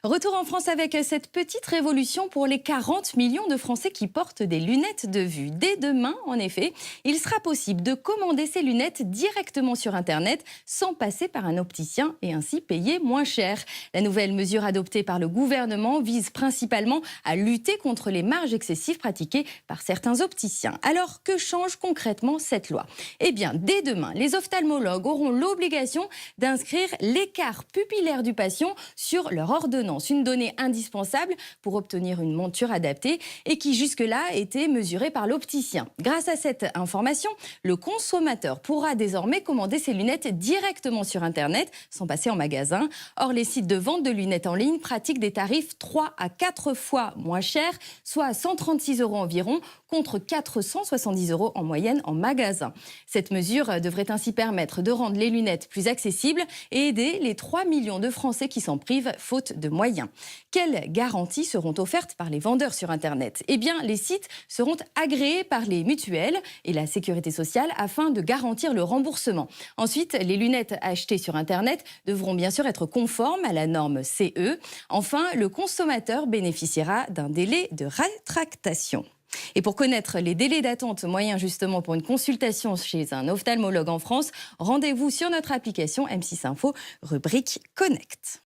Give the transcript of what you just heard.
Retour en France avec cette petite révolution pour les 40 millions de Français qui portent des lunettes de vue. Dès demain, en effet, il sera possible de commander ces lunettes directement sur Internet sans passer par un opticien et ainsi payer moins cher. La nouvelle mesure adoptée par le gouvernement vise principalement à lutter contre les marges excessives pratiquées par certains opticiens. Alors, que change concrètement cette loi? Eh bien, dès demain, les ophtalmologues auront l'obligation d'inscrire l'écart pupillaire du patient sur leur ordonnance. Une donnée indispensable pour obtenir une monture adaptée et qui jusque-là était mesurée par l'opticien. Grâce à cette information, le consommateur pourra désormais commander ses lunettes directement sur Internet sans passer en magasin. Or, les sites de vente de lunettes en ligne pratiquent des tarifs 3 à 4 fois moins chers, soit à 136 € environ, contre 470 € en moyenne en magasin. Cette mesure devrait ainsi permettre de rendre les lunettes plus accessibles et aider les 3 millions de Français qui s'en privent faute de moyens. Quelles garanties seront offertes par les vendeurs sur Internet? Eh bien, les sites seront agréés par les mutuelles et la sécurité sociale afin de garantir le remboursement. Ensuite, les lunettes achetées sur Internet devront bien sûr être conformes à la norme CE. Enfin, le consommateur bénéficiera d'un délai de rétractation. Et pour connaître les délais d'attente moyens justement pour une consultation chez un ophtalmologue en France, rendez-vous sur notre application M6 Info, rubrique Connect.